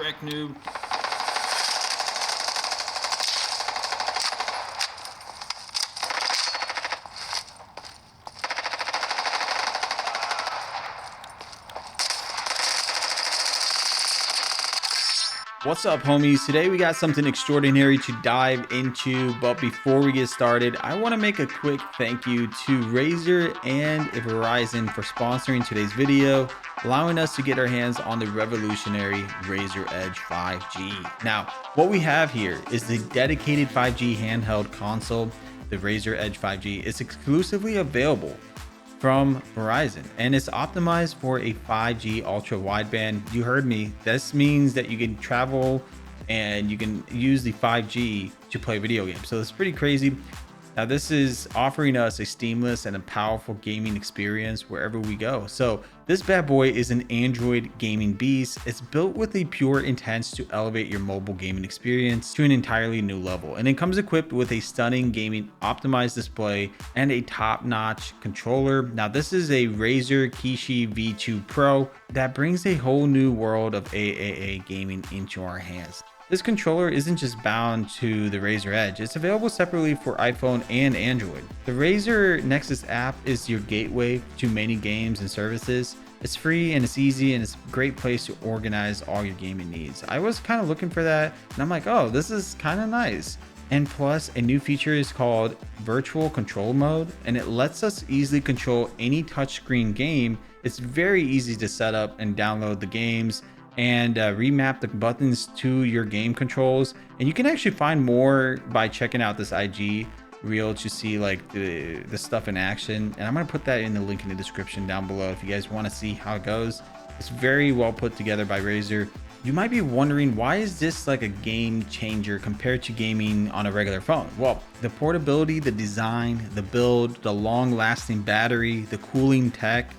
wreck, noob. What's up, homies? Today we got something extraordinary to dive into, but before we get started, I want to make a quick thank you to Razer and Verizon for sponsoring today's video, allowing us to get our hands on the revolutionary Razer Edge 5G. Now, what we have here is the dedicated 5G handheld console. The Razer Edge 5G is exclusively available from Verizon, and it's optimized for a 5G ultra wideband. You heard me. This means that you can travel and you can use the 5G to play video games. So it's pretty crazy. Now this is offering us a seamless and a powerful gaming experience wherever we go. So this bad boy is an Android gaming beast. It's built with a pure intent to elevate your mobile gaming experience to an entirely new level. And it comes equipped with a stunning gaming optimized display and a top-notch controller. Now this is a Razer Kishi V2 Pro that brings a whole new world of AAA gaming into our hands. This controller isn't just bound to the Razer Edge, it's available separately for iPhone and Android. The Razer Nexus app is your gateway to many games and services. It's free and it's easy and it's a great place to organize all your gaming needs. I was kind of looking for that and I'm like, oh, this is kind of nice. And plus, a new feature is called virtual control mode, and it lets us easily control any touchscreen game. It's very easy to set up and download the games and remap the buttons to your game controls. And you can actually find more by checking out this IG reel to see like the stuff in action. And I'm gonna put that in the link in the description down below if you guys want to see how it goes. It's very well put together by Razer. You might be wondering, why is this like a game changer compared to gaming on a regular phone? Well, the portability, the design, the build, the long lasting battery, the cooling tech,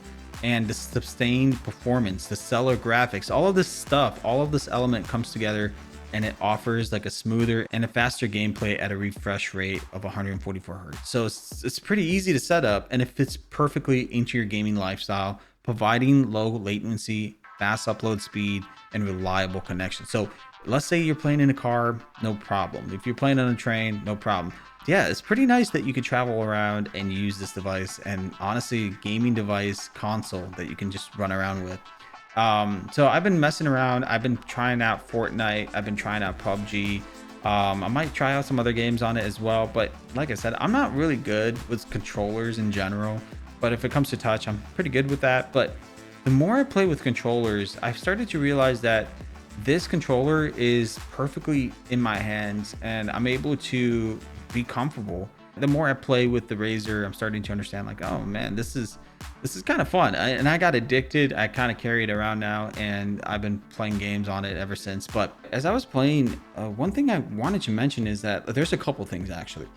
and the sustained performance, the stellar graphics, all of this stuff, all of this element comes together and it offers like a smoother and a faster gameplay at a refresh rate of 144 hertz. So it's pretty easy to set up and it fits perfectly into your gaming lifestyle, providing low latency, fast upload speed, and reliable connection. So let's say you're playing in a car, no problem. If you're playing on a train, no problem. Yeah, it's pretty nice that you could travel around and use this device, and honestly, gaming device console that you can just run around with. So I've been messing around. I've been trying out Fortnite. I've been trying out PUBG. I might try out some other games on it as well. But like I said, I'm not really good with controllers in general. But if it comes to touch, I'm pretty good with that. But the more I play with controllers, I've started to realize that this controller is perfectly in my hands and I'm able to be comfortable. The more I play with the Razer, I'm starting to understand like, oh man, this is kind of fun. And I got addicted. I kind of carry it around now and I've been playing games on it ever since. But as I was playing, one thing I wanted to mention is that there's a couple things actually.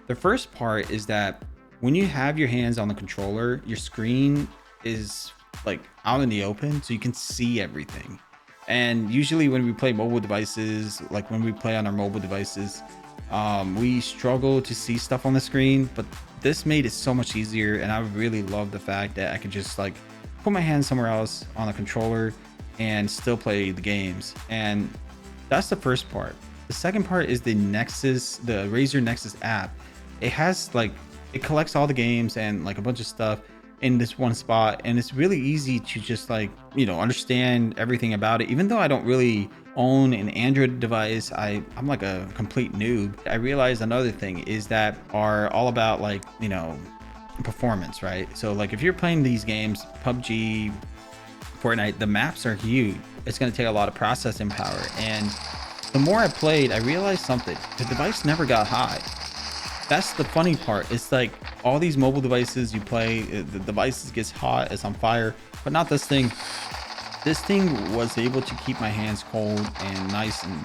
The first part is that when you have your hands on the controller, your screen is like out in the open so you can see everything. And usually when we play mobile devices, like when we play on our mobile devices, we struggle to see stuff on the screen, but this made it so much easier. And I really love the fact that I could just like put my hand somewhere else on the controller and still play the games. And that's the first part. The second part is the Nexus, the Razer Nexus app. It has like, it collects all the games and like a bunch of stuff in this one spot, and it's really easy to just like, you know, understand everything about it. Even though I don't really own an Android device, I'm like a complete noob. I realized another thing is that are all about like, you know, performance, right? So like if you're playing these games, PUBG, Fortnite, the maps are huge. It's going to take a lot of processing power. And the more I played, I realized something. The device never got high. That's the funny part. It's like all these mobile devices you play, the devices gets hot, it's on fire, but not this thing. This thing was able to keep my hands cold and nice, and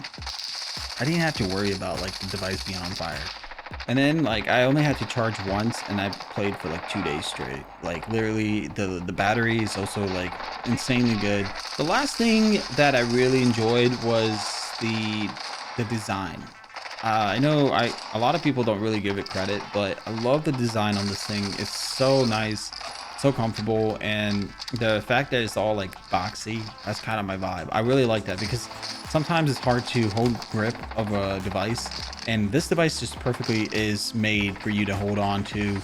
I didn't have to worry about like the device being on fire. And then like I only had to charge once and I played for like 2 days straight. Like literally the battery is also like insanely good. The last thing that I really enjoyed was the design. I know a lot of people don't really give it credit, but I love the design on this thing. It's so nice. It's so comfortable, and the fact that it's all like boxy, that's kind of my vibe. I really like that because sometimes it's hard to hold grip of a device, and this device just perfectly is made for you to hold on to.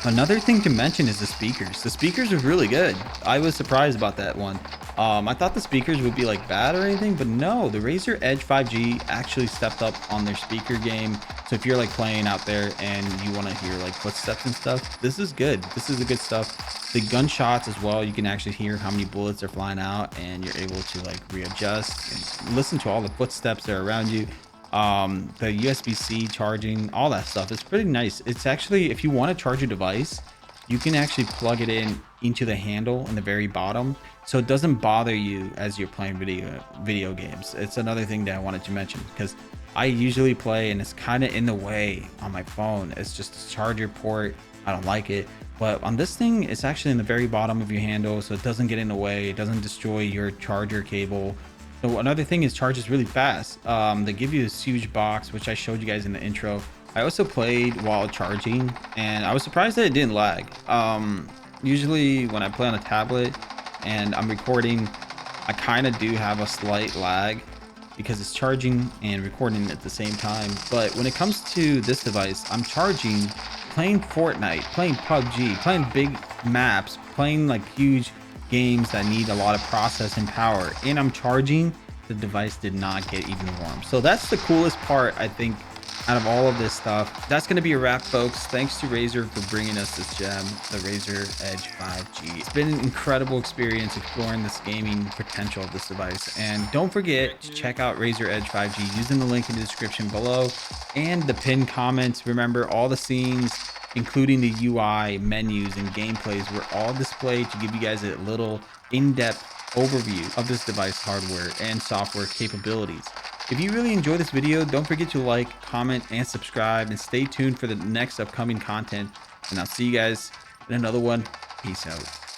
Another thing to mention is the speakers. The speakers are really good. I was surprised about that one. I thought the speakers would be like bad or anything, but no, the Razer Edge 5G actually stepped up on their speaker game. So if you're like playing out there and you want to hear like footsteps and stuff, this is good. This is the good stuff. The gunshots as well, you can actually hear how many bullets are flying out, and you're able to like readjust and listen to all the footsteps that are around you. The USB-C charging, all that stuff, it's pretty nice. It's actually, if you want to charge a device, you can actually plug it in into the handle in the very bottom, so it doesn't bother you as you're playing video games. It's another thing that I wanted to mention, because I usually play and it's kind of in the way on my phone. It's just a charger port. I don't like it. But on this thing, it's actually in the very bottom of your handle, so it doesn't get in the way. It doesn't destroy your charger cable. So another thing is, charges really fast. They give you this huge box, which I showed you guys in the intro. I also played while charging, and I was surprised that it didn't lag. Usually when I play on a tablet and I'm recording, I kind of do have a slight lag because it's charging and recording at the same time. But when it comes to this device, I'm charging, playing Fortnite, playing PUBG, playing big maps, playing like huge games that need a lot of processing power, and I'm charging. The device did not get even warm. So that's the coolest part, I think, out of all of this stuff. That's going to be a wrap, folks. Thanks to Razer for bringing us this gem, the Razer Edge 5G. It's been an incredible experience exploring this gaming potential of this device. And don't forget to check out Razer Edge 5G using the link in the description below and the pinned comments. Remember, all the scenes, including the UI, menus, and gameplays, were all displayed to give you guys a little in-depth overview of this device hardware and software capabilities. If you really enjoyed this video, don't forget to like, comment, and subscribe, and stay tuned for the next upcoming content. And I'll see you guys in another one. Peace out.